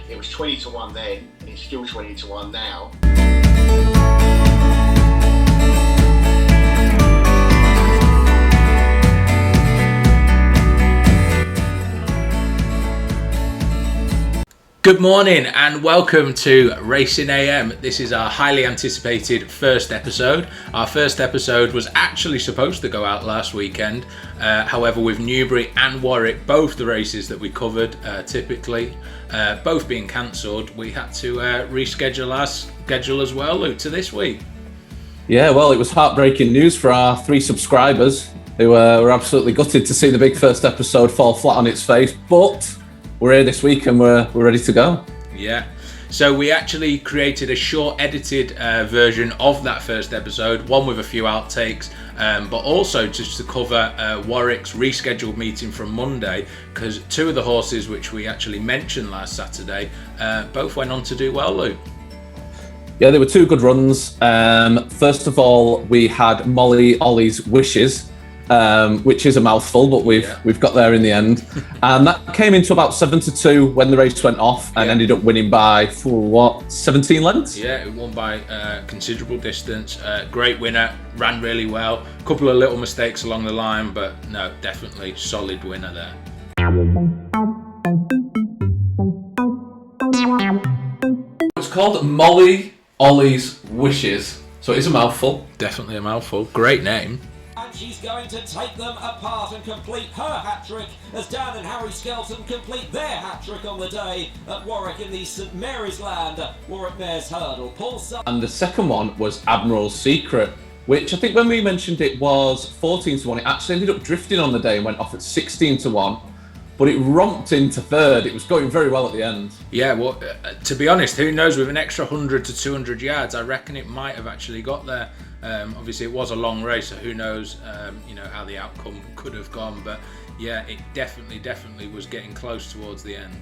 It was 20 to 1 then, and it's still 20 to 1 now. Good morning and welcome to Racing AM. This is our highly anticipated first episode. Our first episode was actually supposed to go out last weekend. However, with Newbury and Warwick, both the races that we covered typically, both being cancelled, we had to reschedule our schedule as well, Luke, to this week. Yeah, well, it was heartbreaking news for our 3 subscribers who were absolutely gutted to see the big first episode fall flat on its face, but we're here this week and we're ready to go. Yeah, so we actually created a short edited version of that first episode, one with a few outtakes, but also just to cover Warwick's rescheduled meeting from Monday, because 2 of the horses which we actually mentioned last Saturday both went on to do well, Luke. Yeah, there were 2 good runs. First of all, we had Molly Ollie's Wishes, which is a mouthful, but we've got there in the end. And that came into about 7-2 when the race went off and ended up winning by 17 lengths? Yeah, it won by considerable distance. Great winner, ran really well. A couple of little mistakes along the line, but no, definitely solid winner there. It's called Molly Ollie's Wishes, so it is a mouthful. Definitely a mouthful. Great name. And she's going to take them apart and complete her hat-trick as Dan and Harry Skelton complete their hat-trick on the day at Warwick in the St Mary's Land Warwick Mares Hurdle. And the second one was Admiral's Secret, which I think when we mentioned it was 14 to 1, it actually ended up drifting on the day and went off at 16 to 1. But it romped into third. It was going very well at the end. Yeah, well, to be honest, who knows, with an extra 100 to 200 yards, I reckon it might have actually got there. Obviously, it was a long race, so who knows, how the outcome could have gone. But yeah, it definitely was getting close towards the end.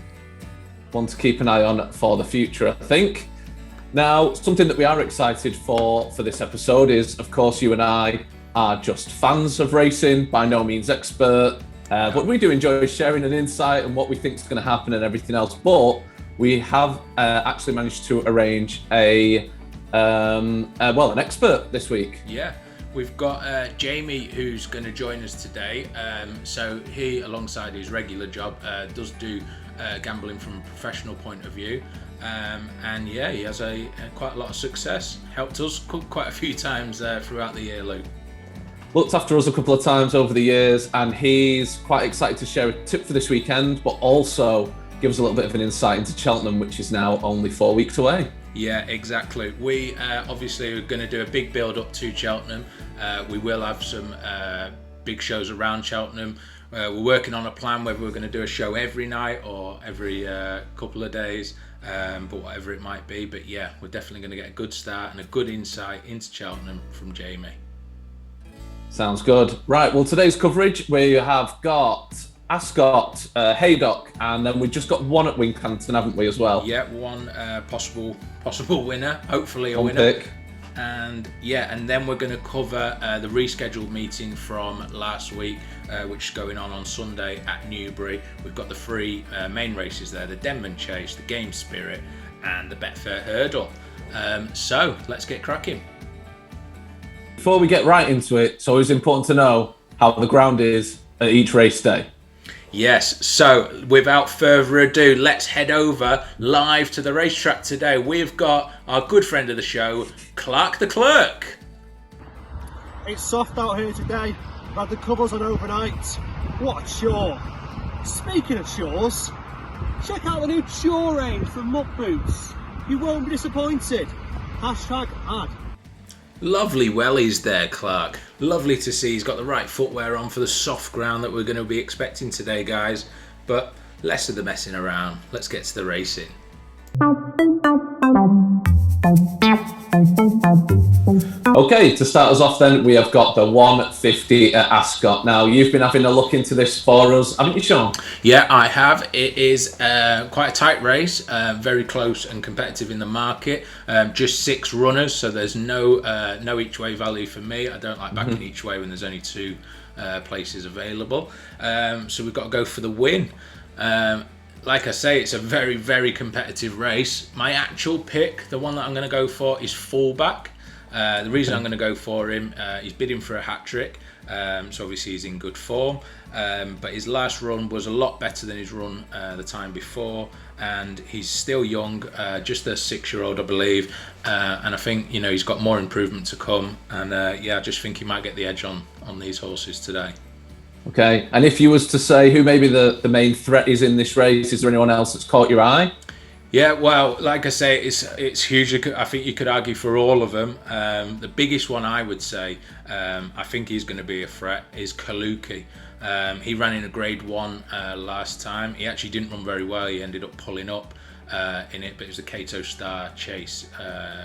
One to keep an eye on for the future, I think. Now, something that we are excited for this episode is, of course, you and I are just fans of racing, by no means expert. But we do enjoy sharing an insight and what we think is going to happen and everything else. But we have actually managed to arrange an expert this week. Yeah, we've got Jamie who's going to join us today. So he, alongside his regular job, does do gambling from a professional point of view. And yeah, he has quite a lot of success. Helped us quite a few times throughout the year, Luke. Looked after us a couple of times over the years, and he's quite excited to share a tip for this weekend, but also give us a little bit of an insight into Cheltenham, which is now only 4 weeks away. Yeah, exactly. We obviously are going to do a big build up to Cheltenham. We will have some big shows around Cheltenham. We're working on a plan whether we're going to do a show every night or every couple of days, but whatever it might be. But yeah, we're definitely going to get a good start and a good insight into Cheltenham from Jamie. Sounds good. Right, well, today's coverage, we have got ASCOT, HAYDOCK, and then we've just got one at Wincanton, haven't we, as well? Yeah, one possible winner, hopefully a one winner. Pick. And yeah, and then we're going to cover the rescheduled meeting from last week, which is going on Sunday at Newbury. We've got the 3 main races there, the Denman Chase, the Game Spirit, and the Betfair Hurdle. So let's get cracking. Before we get right into it, it's always important to know how the ground is at each race day. Yes, so without further ado, let's head over live to the racetrack today. We've got our good friend of the show, Clark the Clerk. It's soft out here today. I've had the covers on overnight. What a chore. Speaking of chores, check out the new chore range from Muck Boots. You won't be disappointed. #ad. Lovely wellies there, Clark. Lovely to see he's got the right footwear on for the soft ground that we're going to be expecting today, guys. But less of the messing around. Let's get to the racing. Okay, to start us off then, we have got the 150 at Ascot. Now, you've been having a look into this for us, haven't you, Sean? Yeah, I have. It is quite a tight race, very close and competitive in the market. Just 6 runners, so there's no each way value for me. I don't like backing each way when there's only 2 places available. So we've got to go for the win. like I say, it's a very, very competitive race. My actual pick, the one that I'm going to go for, is fullback. The reason I'm going to go for him, he's bidding for a hat-trick, so obviously he's in good form. But his last run was a lot better than his run the time before, and he's still young, just a 6-year-old, I believe. And I think he's got more improvement to come. And I just think he might get the edge on these horses today. Okay, and if you was to say who maybe the main threat is in this race, is there anyone else that's caught your eye? Yeah, well, like I say, it's huge. I think you could argue for all of them. The biggest one I would say, I think he's going to be a threat, is Kaluki. He ran in a Grade 1 last time. He actually didn't run very well. He ended up pulling up in it, but it was the Cato Star Chase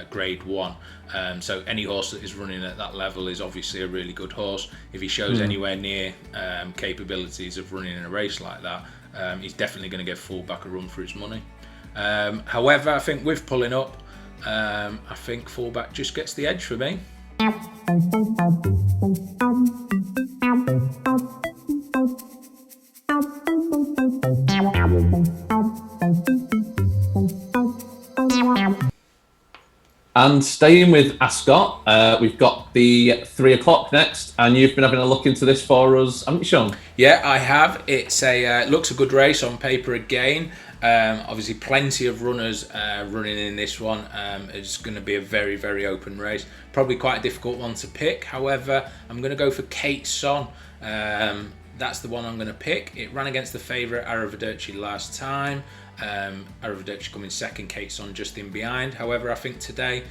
Grade 1. So any horse that is running at that level is obviously a really good horse. If he shows anywhere near capabilities of running in a race like that, he's definitely going to get fullback a run for his money. However, I think with pulling up, I think fullback just gets the edge for me. And staying with ASCOT, we've got the 3 o'clock next, and you've been having a look into this for us, haven't you, Sean? Yeah, I have. It looks a good race on paper again. Obviously, plenty of runners running in this one. It's going to be a very, very open race. Probably quite a difficult one to pick. However, I'm going to go for Kate Son. That's the one I'm going to pick. It ran against the favourite Arrivederci last time. Arrivederci coming second, Kate Son just in behind. However, I think today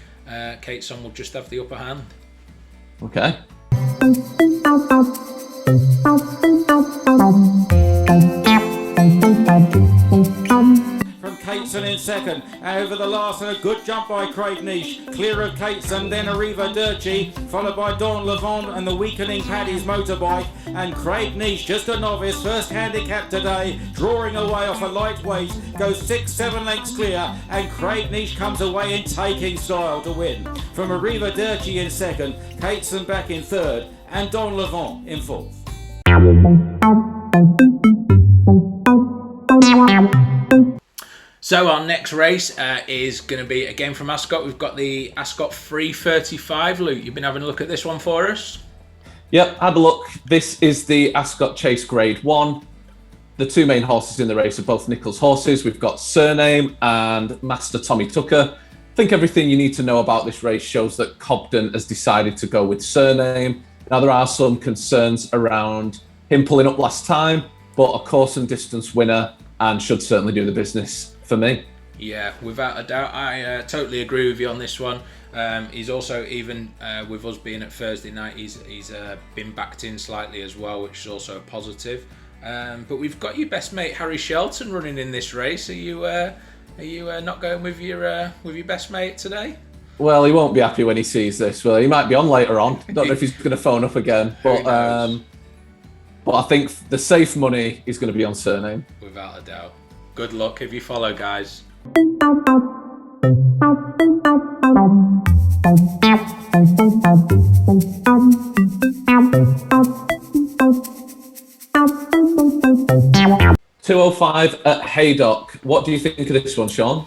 Kate Son will just have the upper hand. Okay. From Cateson in second, over the last, and a good jump by Craig Niche, clear of Cateson, then Arrivederci, followed by Dawn Levant and the weakening Paddy's motorbike, and Craig Niche, just a novice, first handicap today, drawing away off a lightweight, goes 6-7 lengths clear, and Craig Niche comes away in taking style to win. From Arrivederci in second, Cateson back in third, and Dawn Levant in fourth. So our next race is going to be again from ASCOT. We've got the ASCOT 335. Luke, you've been having a look at this one for us? Yep, have a look. This is the ASCOT Chase Grade 1. The 2 main horses in the race are both Nicholls horses. We've got Surname and Master Tommy Tucker. I think everything you need to know about this race shows that Cobden has decided to go with Surname. Now, there are some concerns around him pulling up last time, but a course and distance winner and should certainly do the business for me. Yeah, without a doubt. I totally agree with you on this one. He's also, even with us being at Thursday night, he's been backed in slightly as well, which is also a positive. But we've got your best mate Harry Shelton running in this race. Are you not going with your best mate today? Well, he won't be happy when he sees this. Well, he might be on later on. Don't know if he's going to phone up again, but I think the safe money is going to be on Surname. Without a doubt. Good luck if you follow, guys. $205 at Haydock. What do you think of this one, Sean?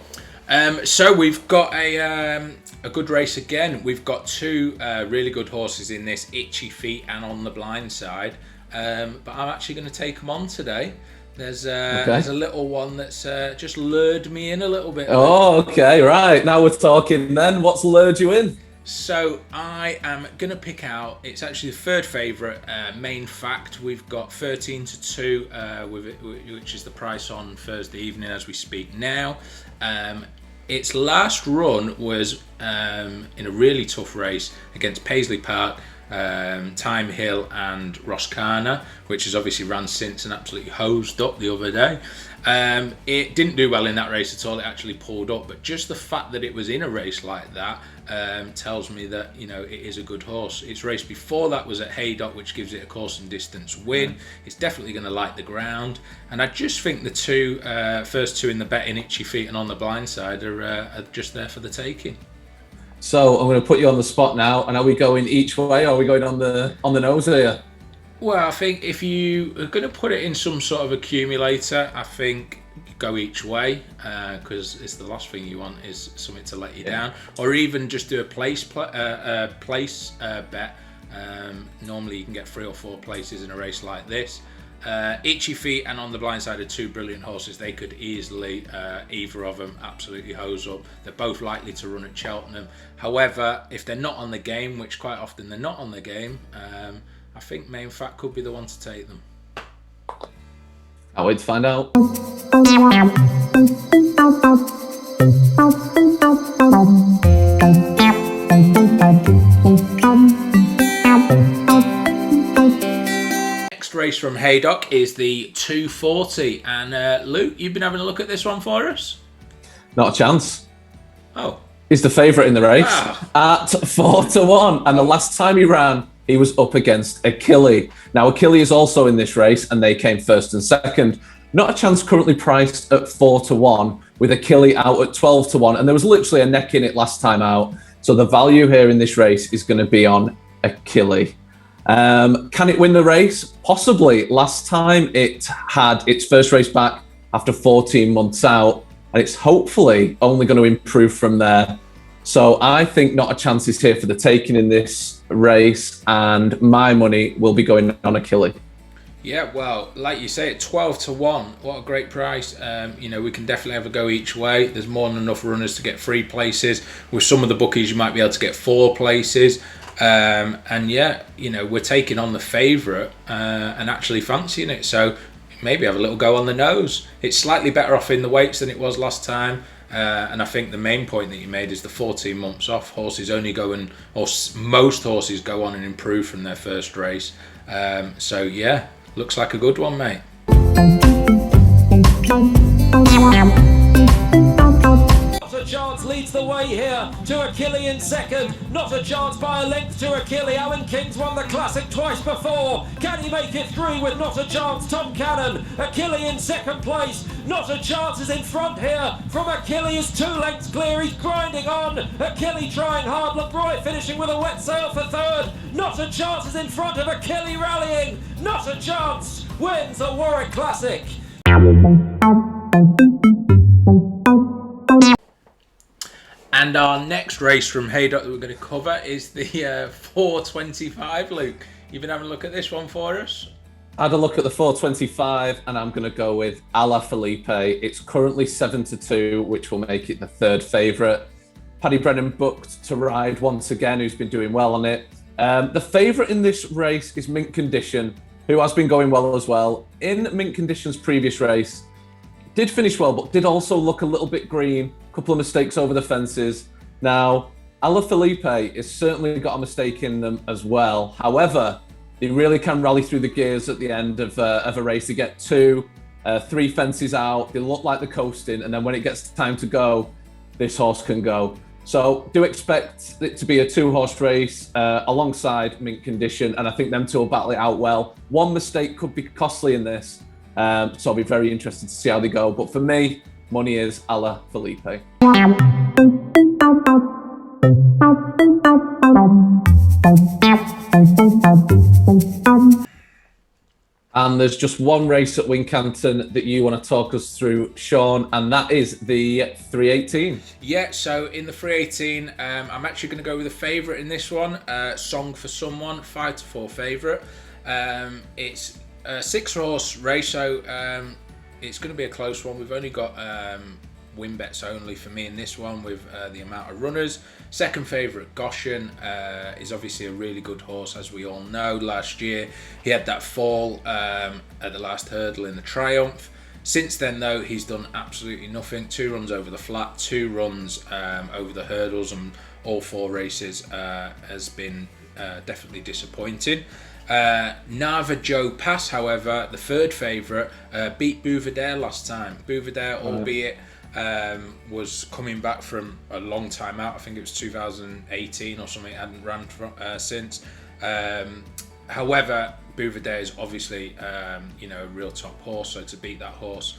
So we've got a good race again. We've got 2 really good horses in this, Itchy Feet and On the Blind Side. But I'm actually going to take them on today. There's a little one that's just lured me in a little bit. Oh, okay, right. Now we're talking then. What's lured you in? So I am going to pick out, it's actually the 3rd favourite, Main Fact. We've got 13-2, which is the price on Thursday evening as we speak now. Its last run was in a really tough race against Paisley Park, Time Hill and Roscana, which has obviously ran since and absolutely hosed up the other day. It didn't do well in that race at all. It actually pulled up, but just the fact that it was in a race like that tells me that it is a good horse. Its race before that was at Haydock, which gives it a course and distance win. It's definitely going to like the ground, and I just think the first two in the betting, Itchy Feet and On the Blind Side, are just there for the taking. So I'm going to put you on the spot now, and are we going each way, or are we going on the nose here? Well, I think if you are going to put it in some sort of accumulator, I think go each way, because it's the last thing you want is something to let you down, or even just do a place bet. Normally you can get 3 or 4 places in a race like this. Itchy Feet and On the Blind Side are 2 brilliant horses. They could easily, either of them, absolutely hose up. They're both likely to run at Cheltenham. However, if they're not on the game, which quite often they're not on the game, I think Main Fat could be the one to take them. I'll wait to find out. Race from Haydock is the 240, and Luke, you've been having a look at this one for us? Not a chance. Oh. He's the favourite in the race at 4-1, and the last time he ran, he was up against Achille. Now, Achille is also in this race, and they came first and second. Not a chance currently priced at 4-1, with Achille out at 12-1, and there was literally a neck in it last time out. So the value here in this race is going to be on Achille. Can it win the race? Possibly. Last time it had its first race back after 14 months out, and it's hopefully only going to improve from there. So I think not a chance is here for the taking in this race, and my money will be going on Achille. Yeah, well, like you say, at 12-1, what a great price. We can definitely have a go each way. There's more than enough runners to get 3 places. With some of the bookies, you might be able to get 4 places. We're taking on the favourite and actually fancying it. So maybe have a little go on the nose. It's slightly better off in the weights than it was last time. And I think the main point that you made is the 14 months off. Horses only go and, or most horses go on and improve from their first race. Looks like a good one, mate. Not a chance leads the way here to Achille in second. Not a chance by a length to Achille. Alan King's won the Classic twice before. Can he make it through with Not a Chance? Tom Cannon. Achille in second place. Not a Chance is in front here from Achille. Is 2 lengths clear. He's grinding on. Achille trying hard. LeBroy finishing with a wet sail for third. Not a Chance is in front of Achille rallying. Not a Chance wins the Warwick Classic. And our next race from Haydock that we're going to cover is the 425, Luke. You've been having a look at this one for us? I had a look at the 425, and I'm going to go with Ala Felipe. It's currently 7-2, which will make it the 3rd favourite. Paddy Brennan booked to ride once again, who's been doing well on it. The favourite in this race is Mint Condition, who has been going well as well. In Mint Condition's previous race, did finish well, but did also look a little bit green. A couple of mistakes over the fences. Now, Ala Felipe has certainly got a mistake in them as well. However, they really can rally through the gears at the end of a race. They get 2, 3 fences out. They look like they're coasting, and then when it gets time to go, this horse can go. So do expect it to be a 2-horse race alongside Mint Condition, and I think them 2 will battle it out well. One mistake could be costly in this, so I'll be very interested to see how they go. But for me, money is Ala Felipe. And there's just one race at Wincanton that you want to talk us through, Sean, and that is the 318. Yeah, so in the 318, I'm actually going to go with a favourite in this one, Song for Someone, 5-4 favourite. It's a 6-horse race, so it's going to be a close one. We've only got win bets only for me in this one with the amount of runners. Second favourite, Goshen, is obviously a really good horse, as we all know. Last year he had that fall at the last hurdle in the Triumph. Since then though, he's done absolutely nothing. 2 runs over the flat, 2 runs over the hurdles, and all 4 races has been definitely disappointing. Nava Joe Pass, however, the 3rd favourite, beat Bouvardere last time. Bouvardere, albeit was coming back from a long time out. I think it was 2018 or something. Hadn't ran since. However, Bouvardere is obviously a real top horse. So to beat that horse,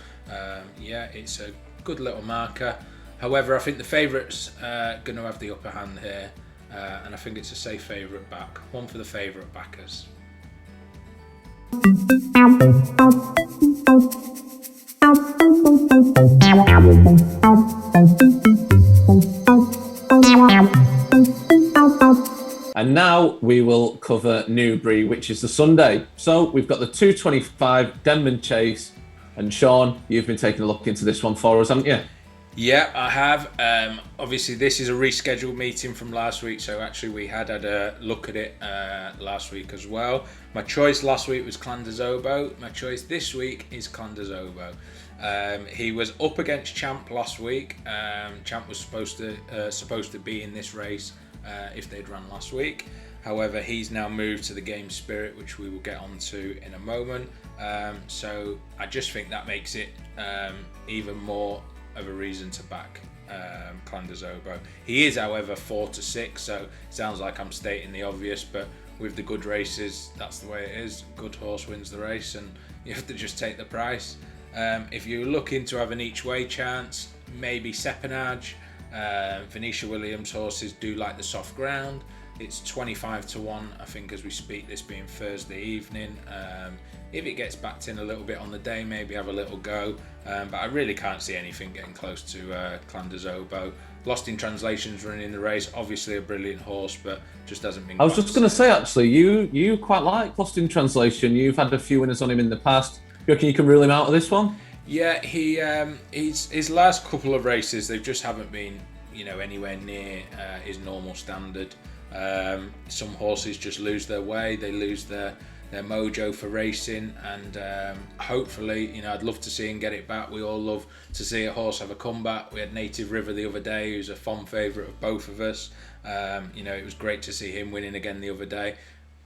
it's a good little marker. However, I think the favourite's going to have the upper hand here, and I think it's a safe favourite back. One for the favourite backers. And now we will cover Newbury, which is the Sunday. So we've got the 2:25 Denman Chase. And Sean, you've been taking a look into this one for us, haven't you? Yeah, I have. Obviously, this is a rescheduled meeting from last week, so actually we had a look at it last week as well. My choice last week was Clanderzobo. My choice this week is Clanderzobo. He was up against Champ last week. Champ was supposed to be in this race if they'd run last week. However, he's now moved to the Game Spirit, which we will get onto in a moment. So I just think that makes it even more of a reason to back Clanderzobo. He is, however, 4-6, so it sounds like I'm stating the obvious, but with the good races, that's the way it is. Good horse wins the race, and you have to just take the price. If you're looking to have an each way chance, maybe Sepenage. Venetia Williams horses do like the soft ground. It's 25-1, I think, as we speak, this being Thursday evening. If it gets backed in a little bit on the day, maybe have a little go. But I really can't see anything getting close to Clanderzobo. Lost in Translation's running the race. Obviously a brilliant horse, but just hasn't been. I was just going to say, actually, you quite like Lost in Translation. You've had a few winners on him in the past. You reckon you can rule him out of this one? Yeah, his last couple of races, they just haven't been, anywhere near his normal standard. Some horses just lose their way. They lose their mojo for racing, and hopefully, I'd love to see him get it back. We all love to see a horse have a comeback. We had Native River the other day, who's a fond favourite of both of us. It was great to see him winning again the other day.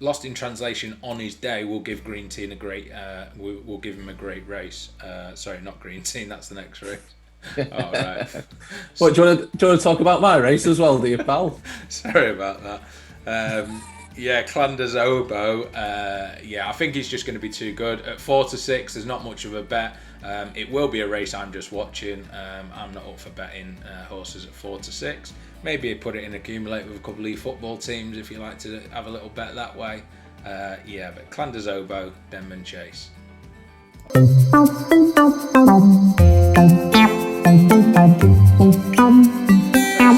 Lost in Translation on his day will give Green Teen a great. Will give him a great race. Sorry, not Green Teen. That's the next race. All right. What, do you want to talk about my race as well, do you, pal? Sorry about that. Clanderzobo. I think he's just going to be too good. At 4-6, there's not much of a bet. It will be a race I'm just watching. I'm not up for betting horses at 4-6. Maybe put it in accumulate with a couple of football teams if you like to have a little bet that way. But Clanderzobo, Denman Chase.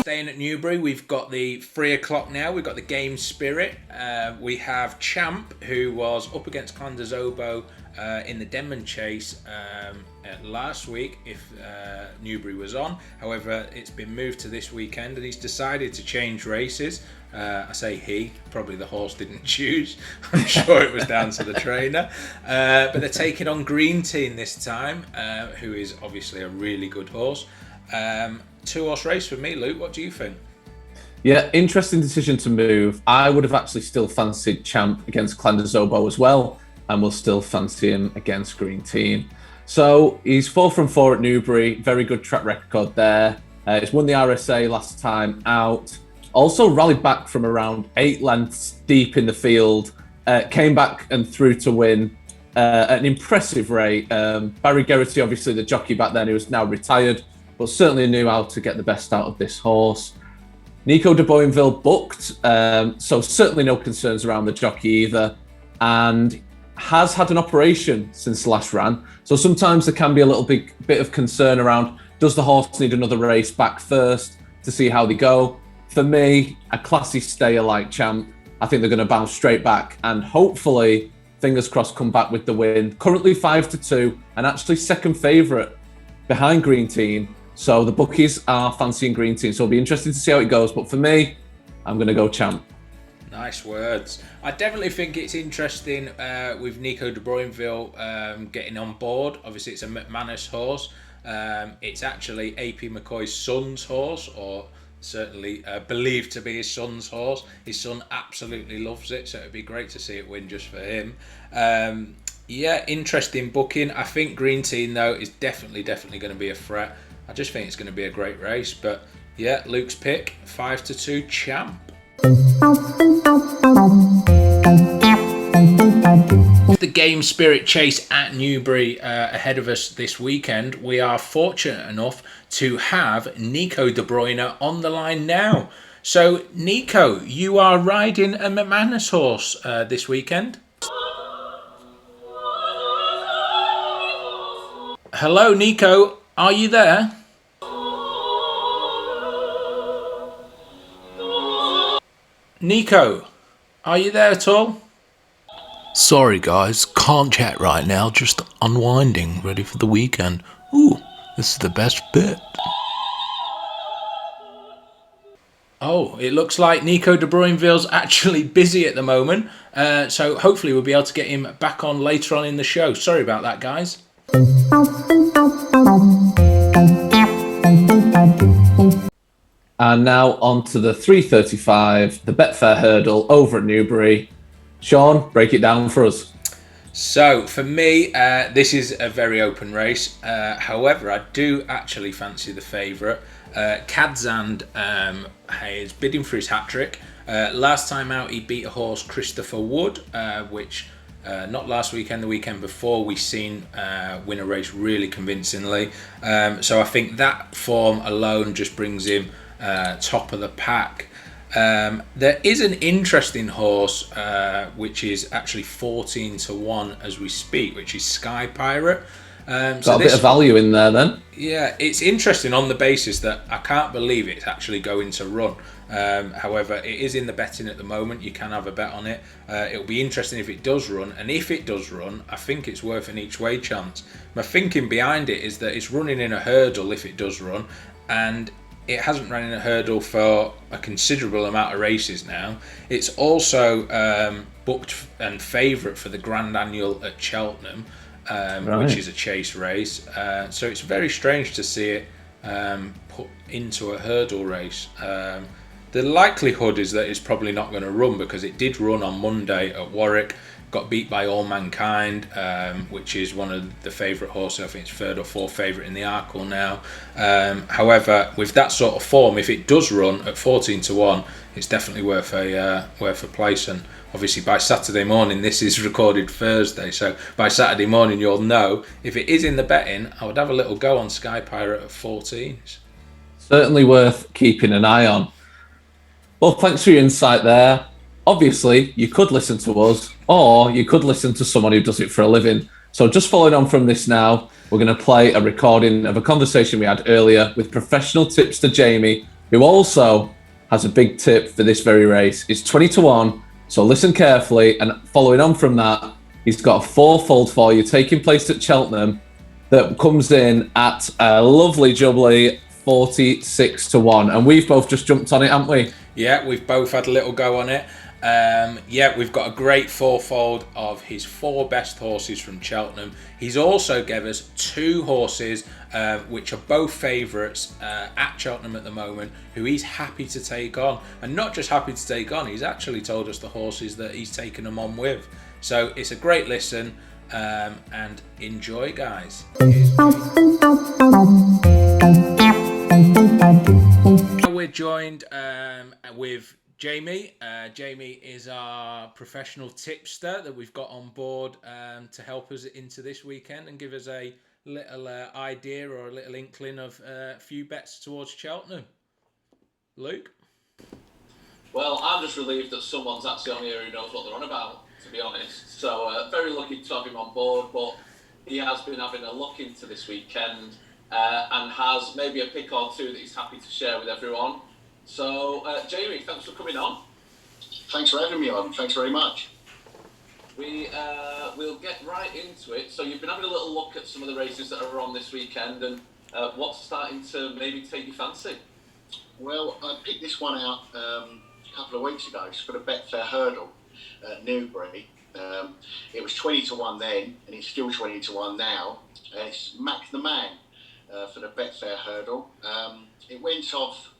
Staying at Newbury, we've got the 3 o'clock now. We've got the Game Spirit. We have Champ, who was up against Clanderzobo in the Denman Chase last week if Newbury was on. However, it's been moved to this weekend, and he's decided to change races. I say he, probably the horse didn't choose. I'm sure it was down to the trainer. But they're taking on Green Teen this time, who is obviously a really good horse. 2-horse race for me, Luke. What do you think? Yeah, interesting decision to move. I would have actually still fancied Champ against Clanderzobo as well, and will still fancy him against Green Teen. So he's 4 from 4 at Newbury. Very good track record there. He's won the RSA last time out. Also rallied back from around 8 lengths deep in the field. Came back and through to win at an impressive rate. Barry Geraghty, obviously the jockey back then, who is now retired, but certainly knew how to get the best out of this horse. Nico de Boinville booked, so certainly no concerns around the jockey either, and has had an operation since the last ran. So sometimes there can be a little bit of concern around, does the horse need another race back first to see how they go? For me, a classy stayer like Champ, I think they're going to bounce straight back and hopefully, fingers crossed, come back with the win. Currently 5-2 and actually second favourite behind Green Teen. So the bookies are fancying Green Teen. So it'll be interesting to see how it goes. But for me, I'm going to go Champ. Nice words. I definitely think it's interesting with Nico de Boinville getting on board. Obviously, it's a McManus horse. It's actually AP McCoy's son's horse, or certainly believed to be his son's horse. His son absolutely loves it, so it'd be great to see it win just for him. Interesting booking. I think Green Teen, though, is definitely going to be a threat. I just think it's going to be a great race. But yeah, Luke's pick, 5-2 Champ. The Game Spirit Chase at Newbury ahead of us this weekend. We are fortunate enough to have Nico de Bruyne on the line now. So, Nico, you are riding a McManus horse this weekend. Hello, Nico. Are you there? Nico, are you there at all? Sorry guys, can't chat right now, just unwinding, ready for the weekend. Ooh, this is the best bit. Oh, it looks like Nico de Bruynville's actually busy at the moment, so hopefully we'll be able to get him back on later on in the show. Sorry about that, guys. And now on to the 3:35, the Betfair Hurdle over at Newbury. Sean, break it down for us. So for me, this is a very open race. However, I do actually fancy the favourite. Kadzand is bidding for his hat-trick. Last time out, he beat a horse, Christopher Wood, which not last weekend, the weekend before, we seen win a race really convincingly. So I think that form alone just brings him top of the pack. There is an interesting horse which is actually 14-1 as we speak, which is Sky Pirate. Got a bit of value in there then. Yeah, it's interesting on the basis that I can't believe it's actually going to run. However, it is in the betting at the moment. You can have a bet on it. It'll be interesting if it does run, and if it does run, I think it's worth an each way chance. My thinking behind it is that it's running in a hurdle if it does run, and it hasn't run in a hurdle for a considerable amount of races now. It's also booked and favourite for the Grand Annual at Cheltenham, which is a chase race. So it's very strange to see it put into a hurdle race. The likelihood is that it's probably not going to run, because it did run on Monday at Warwick, got beat by All Mankind, which is one of the favourite horses. I think it's third or fourth favourite in the Arkle now. However, with that sort of form, if it does run at 14-1, it's definitely worth a place. And obviously by Saturday morning, this is recorded Thursday, so by Saturday morning you'll know. If it is in the betting, I would have a little go on Sky Pirate at 14. Certainly worth keeping an eye on. Well, thanks for your insight there. Obviously, you could listen to us, or you could listen to someone who does it for a living. So just following on from this now, we're going to play a recording of a conversation we had earlier with professional tipster Jamie, who also has a big tip for this very race. It's 20-1, so listen carefully. And following on from that, he's got a fourfold for you taking place at Cheltenham that comes in at a lovely jubbly 46-1. And we've both just jumped on it, haven't we? Yeah, we've both had a little go on it. We've got a great fourfold of his 4 best horses from Cheltenham. He's also gave us 2 horses which are both favourites at Cheltenham at the moment, who he's happy to take on. And not just happy to take on, he's actually told us the horses that he's taken them on with. So it's a great listen, and enjoy, guys. We're joined with Jamie. Jamie is our professional tipster that we've got on board to help us into this weekend and give us a little idea or a little inkling of a few bets towards Cheltenham. Luke? Well, I'm just relieved that someone's actually on here who knows what they're on about, to be honest. So very lucky to have him on board, but he has been having a look into this weekend and has maybe a pick or two that he's happy to share with everyone. So, Jamie, thanks for coming on. Thanks for having me on. Thanks very much. We'll get right into it. So you've been having a little look at some of the races that are on this weekend, and what's starting to maybe take your fancy? Well, I picked this one out a couple of weeks ago. It's for the Betfair Hurdle at Newbury. It was 20-1 then, and it's still 20-1 now. It's Mac the Man for the Betfair Hurdle. It went off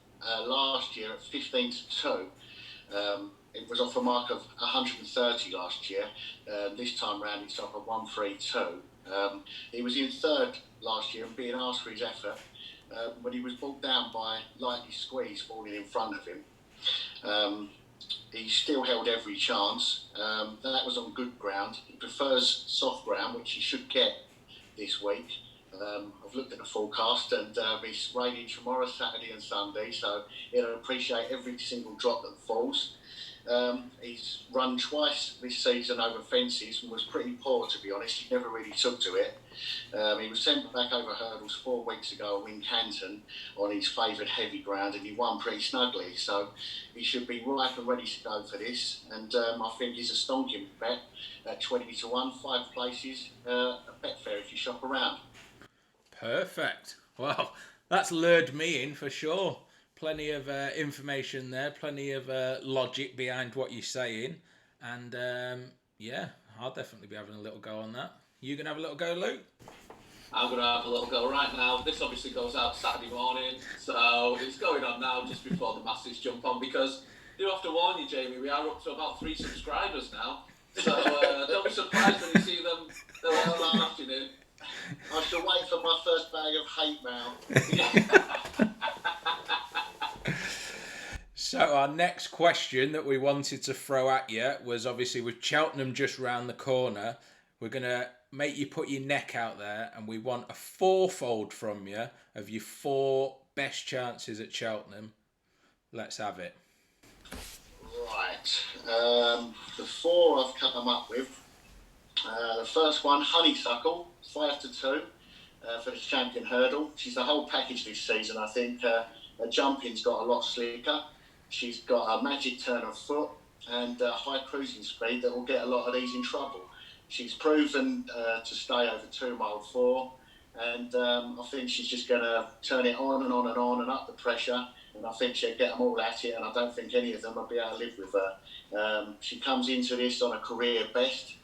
last year at 15-2. It was off a mark of 130 last year. This time round it's off at 132. He was in third last year and being asked for his effort, but he was pulled down by Lightly Squeeze falling in front of him. He still held every chance. That was on good ground. He prefers soft ground, which he should get this week. I've looked at the forecast, and it's raining tomorrow, Saturday and Sunday, so he'll appreciate every single drop that falls. He's run twice this season over fences and was pretty poor, to be honest. He never really took to it. He was sent back over hurdles 4 weeks ago at Wincanton on his favoured heavy ground, and he won pretty snugly. So he should be ripe and ready to go for this. And I think he's a stonking bet at 20 to 1, 5 places at Betfair if you shop around. Perfect. Well, that's lured me in for sure. Plenty of information there, plenty of logic behind what you're saying. And yeah, I'll definitely be having a little go on that. You going to have a little go, Luke? I'm going to have a little go right now. This obviously goes out Saturday morning, so it's going on now just before the masses jump on, because I do have to warn you, Jamie, we are up to about 3 subscribers now. So don't be surprised when you see them. They're all laughing in. I shall wait for my first bag of hate mail. So our next question that we wanted to throw at you was, obviously with Cheltenham just round the corner, we're going to make you put your neck out there, and we want a 4-fold from you of your 4 best chances at Cheltenham. Let's have it. Right. The 4 I've come up with. The first one, Honeysuckle, 5 to 2 for the champion hurdle. She's the whole package this season, I think. Her jumping's got a lot slicker. She's got a magic turn of foot and high cruising speed that will get a lot of these in trouble. She's proven to stay over 2 mile 4, and I think she's just going to turn it on and on and on and up the pressure, and I think she'll get them all at it, and I don't think any of them will be able to live with her. She comes into this on a career best.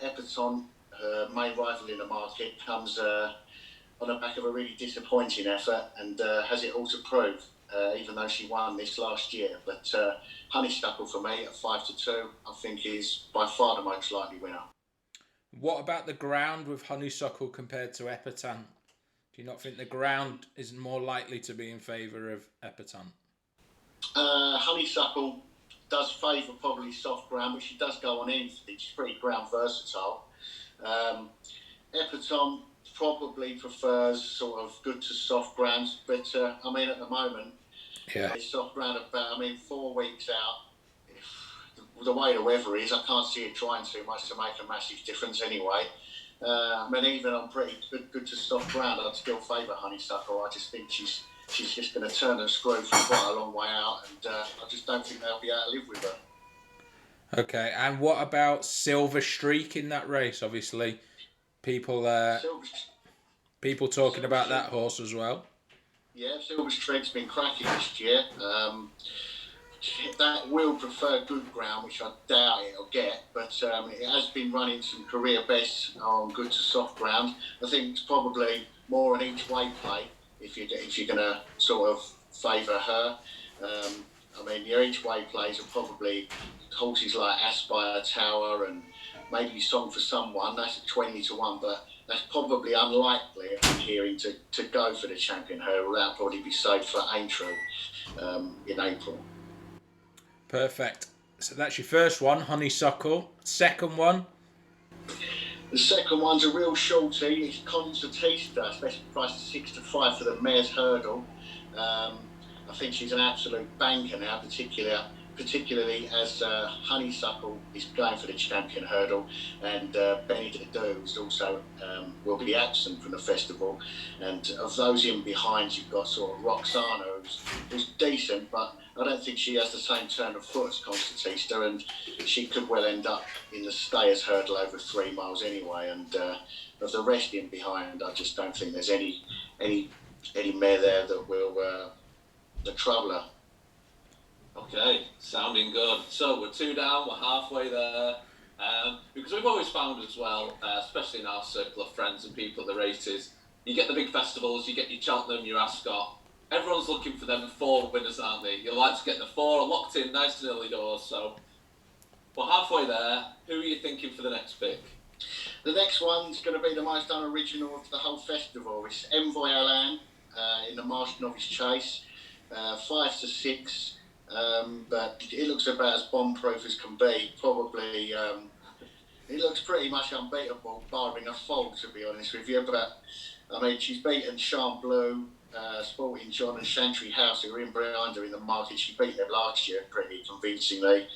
Epperton, her main rival in the market, comes on the back of a really disappointing effort and has it all to prove, even though she won this last year. But Honeysuckle for me at 5 to 2, I think is by far the most likely winner. What about the ground with Honeysuckle compared to Epperton? Do you not think the ground is more likely to be in favour of Epperton? Honeysuckle does favour probably soft ground, but she does go on anything. She's pretty ground versatile. Epperton probably prefers sort of good to soft grounds, but I mean at the moment, it's soft ground about, 4 weeks out. The way the weather is, I can't see it trying too much to make a massive difference anyway. Even on pretty good to soft ground, I'd still favour Honeysuckle. I just think she's just going to turn and screw from quite a long way out, and I just don't think they'll be able to live with her. Okay, and what about Silver Streak in that race? Obviously, people talking about that horse as well. Yeah, Silver Streak's been cracking this year. That will prefer good ground, which I doubt it'll get, but it has been running some career bests on good to soft ground. I think it's probably more an each way play if you're going to sort of favour her. Your each way plays are probably horses like Aspire Tower and maybe Song for Someone. That's a 20 to 1, but that's probably unlikely, I'm hearing, to go for the champion hurdle. That'll probably be safe for Aintree in April. Perfect. So that's your first one, Honeysuckle. Second one? The second one's a real shorty. It's Concertista, special price of 6 to 5 for the mare's hurdle. I think she's an absolute banker now, particularly as Honeysuckle is going for the champion hurdle, and Benedict is also will be absent from the festival. And of those in behind, you've got sort of Roxana, who's decent, but I don't think she has the same turn of foot as Concertista, and she could well end up in the stayers hurdle over 3 miles anyway. And of the rest in behind, I just don't think there's any mare there that will trouble her. Okay, sounding good. So we're 2 down, we're halfway there. Because we've always found as well, especially in our circle of friends and people at the races, you get the big festivals, you get your Cheltenham, your Ascot. Everyone's looking for them 4 winners, aren't they? You like to get the 4 locked in nice and early doors. So we're halfway there. Who are you thinking for the next pick? The next one's going to be the most unoriginal of the whole festival. It's Envoy Alain in the Marsh Novice Chase, 5 to 6. But it looks about as bomb-proof as can be. Probably, it looks pretty much unbeatable, barring a fault, to be honest with you. But she's beaten Charm Blue, Sporting John and Chantry House, who were in behind her in the market. She beat them last year pretty convincingly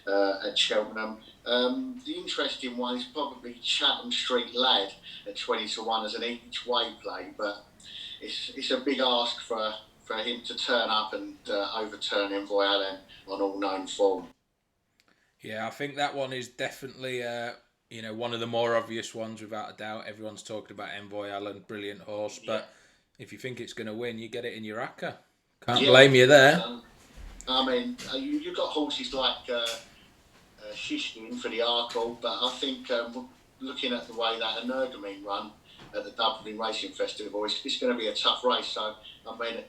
at Cheltenham. The interesting one is probably Chatham Street Lad at 20-1 as an each way play, but it's a big ask for him to turn up and overturn Envoy Allen on all known form. Yeah, I think that one is definitely one of the more obvious ones without a doubt. Everyone's talking about Envoy Allen, brilliant horse, but if you think it's going to win, you get it in your acca. Can't blame you there. I mean, you've got horses like Shishkin for the Arkle, but I think looking at the way that Energumene run at the Dublin Racing Festival, it's going to be a tough race. So, I mean,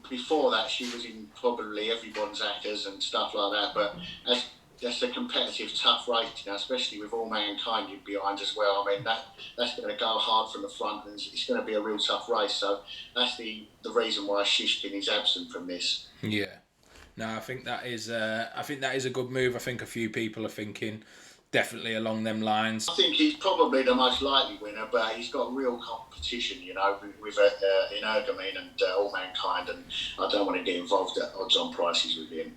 before that, she was in probably everyone's accas and stuff like that, but that's a competitive, tough race now, especially with All Mankind behind as well. I mean, that's going to go hard from the front, and it's going to be a real tough race. So that's the reason why Shishkin is absent from this. Yeah, no, I think that is a good move. I think a few people are thinking definitely along them lines. I think he's probably the most likely winner, but he's got real competition, with Energumene and All Mankind, and I don't want to get involved at odds-on prices with him.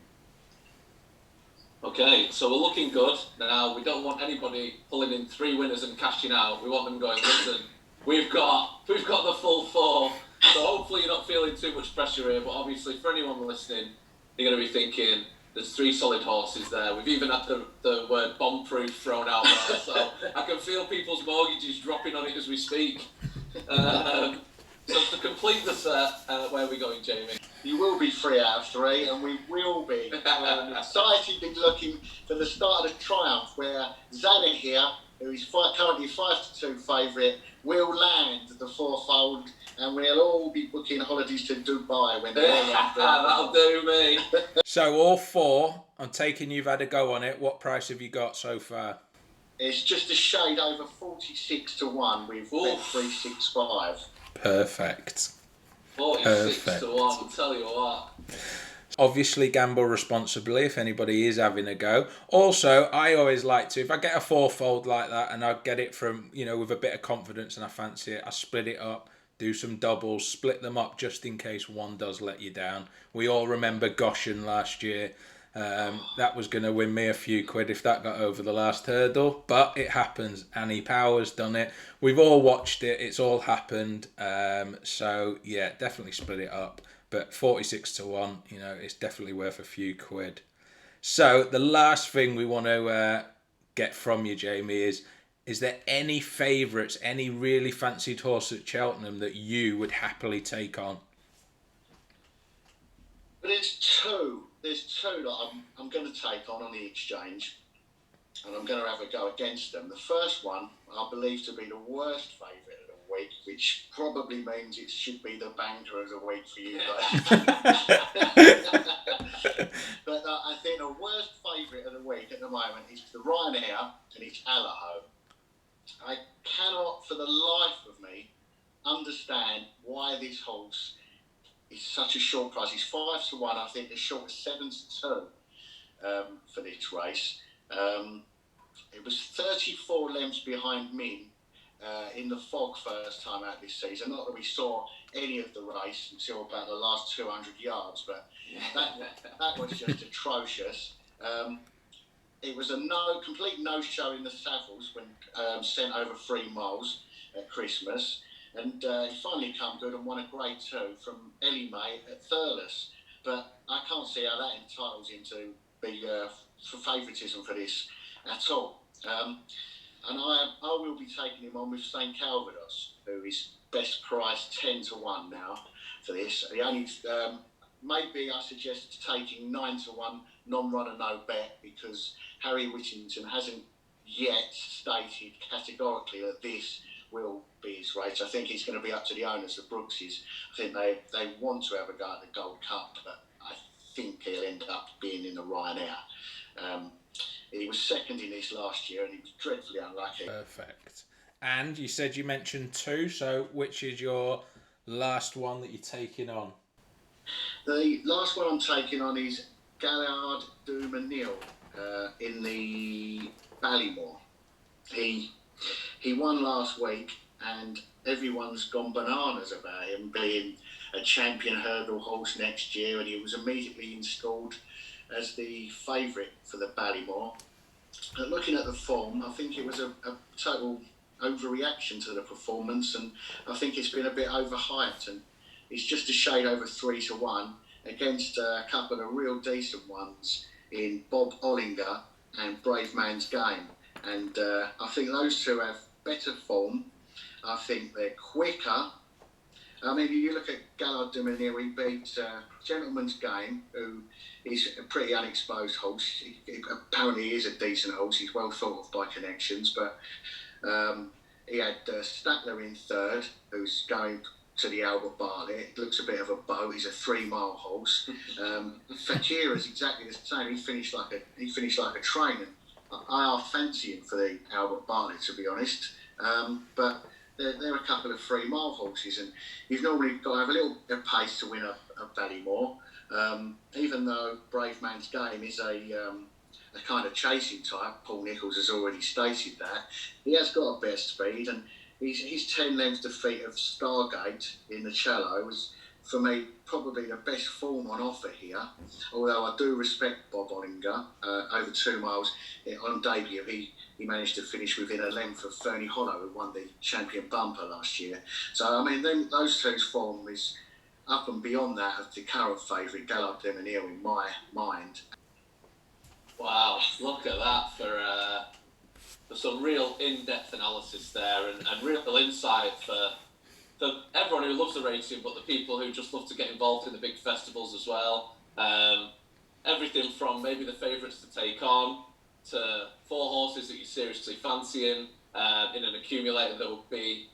Okay, so we're looking good. Now, we don't want anybody pulling in 3 winners and cashing out. We want them going, listen, we've got the full 4. So hopefully you're not feeling too much pressure here, but obviously for anyone listening, you're going to be thinking, there's 3 solid horses there. We've even had the word bomb-proof thrown out there, so I can feel people's mortgages dropping on it as we speak. So to complete the set, where are we going, Jamie? You will be 3 out of 3, and we will be excitedly looking for the start of the triumph, where Zana here, who is currently 5-2 favourite, will land the 4-fold, and we'll all be booking holidays to Dubai when they're That'll do me. So all 4, I'm taking you've had a go on it. What price have you got so far? It's just a shade over 46-1 with Bet365. Perfect. 46-1, I'll tell you what. Obviously gamble responsibly if anybody is having a go. Also, I always like to, if I get a 4-fold like that and I get it from, with a bit of confidence and I fancy it, I split it up, do some doubles, split them up just in case one does let you down. We all remember Goshen last year. That was going to win me a few quid if that got over the last hurdle, but it happens. Annie Power's done it. We've all watched it. It's all happened. So yeah, definitely split it up. But 46-1, it's definitely worth a few quid. So the last thing we want to get from you, Jamie, is there any favourites, any really fancied horse at Cheltenham that you would happily take on? But there's two that I'm going to take on the exchange, and I'm going to have a go against them. The first one I believe to be the worst favourite of the week, which probably means it should be the banker of the week for you guys. But I think the worst favourite of the week at the moment is the Ryanair, and it's Allaho. I cannot for the life of me understand why this horse is such a short price. He's 5-1. I think the short is 7-2 for this race. It was 34 lengths behind Min in the fog first time out this season. Not that we saw any of the race until about the last 200 yards, but that was just atrocious. It was a complete no-show in the Savills when sent over 3 miles at Christmas. And he finally come good and won a Grade 2 from Ellie May at Thurles. But I can't see how that entitles him to be for favouritism for this at all. And I will be taking him on with St Calvados, who is best priced 10-1 now for this. The only maybe I suggest taking 9-1 non-runner no bet, because Harry Whittington hasn't yet stated categorically that this will be his race. I think it's going to be up to the owners, the Brookses. I think they want to have a go at the Gold Cup, but I think he'll end up being in the Ryanair. He was second in this last year and he was dreadfully unlucky. Perfect. And you said you mentioned 2, so which is your last one that you're taking on? The last one I'm taking on is Gallard du Mesnil in the Ballymore. He won last week and everyone's gone bananas about him being a champion hurdle horse next year, and he was immediately installed as the favourite for the Ballymore. But looking at the form, I think it was a total overreaction to the performance, and I think it's been a bit overhyped, and it's just a shade over 3-1 against a couple of real decent ones in Bob Ollinger and Brave Man's Game. And I think those two have better form. I think they're quicker. I mean, you look at Gallard de Manier, he beat Gentleman's Game, who is a pretty unexposed horse. Apparently he is a decent horse. He's well thought of by connections, but he had Stackler in third, who's going to the Albert Bartlett. It looks a bit of a boat. He's a 3-mile horse. Fakir is exactly the same. He finished like a train. And I fancy him for the Albert Bartlett, to be honest. But they're a couple of 3-mile horses, and you've normally got to have a little bit of pace to win a Ballymore. Even though Brave Man's Game is a kind of chasing type, Paul Nicholls has already stated that. He has got a bit of speed, and his 10 length defeat of Stargate in the Cello was, for me, probably the best form on offer here. Although I do respect Bob Ollinger. Over 2 miles on debut, he managed to finish within a length of Fernie Hollow, who won the champion bumper last year. So, I mean, those two's form is up and beyond that of the current favourite, Gallard de Manier, in my mind. Wow, look at that for some real in-depth analysis there, and real insight for everyone who loves the racing, but the people who just love to get involved in the big festivals as well. Everything from maybe the favourites to take on, to 4 horses that you seriously fancy in an accumulator that would be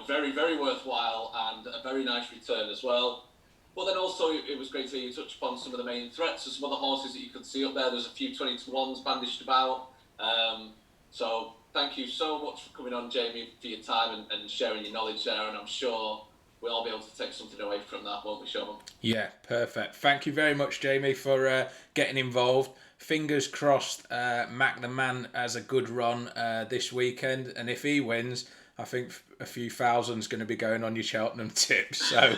very, very worthwhile and a very nice return as well. But then also it was great to hear you touch upon some of the main threats and some of the horses that you could see up there. There's a few 20-to-1s bandaged about. So thank you so much for coming on, Jamie, for your time and sharing your knowledge there, and I'm sure we'll all be able to take something away from that, won't we, Sean? Yeah, perfect. Thank you very much, Jamie, for getting involved. Fingers crossed Mac the Man has a good run this weekend, and if he wins, I think a few thousand's going to be going on your Cheltenham tips, so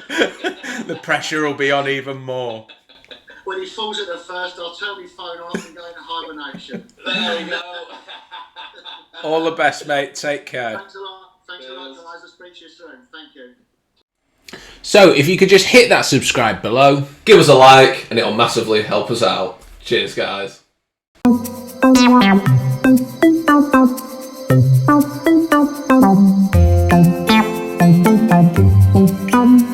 the pressure will be on even more. When he falls at the first, I'll turn my phone off and go into hibernation. There we go. All the best, mate. Take care. Thanks a lot. Thanks a lot, guys. I'll speak to you soon. Thank you. So, if you could just hit that subscribe below, Give us a like, and it'll massively help us out. Cheers, guys. Thank you.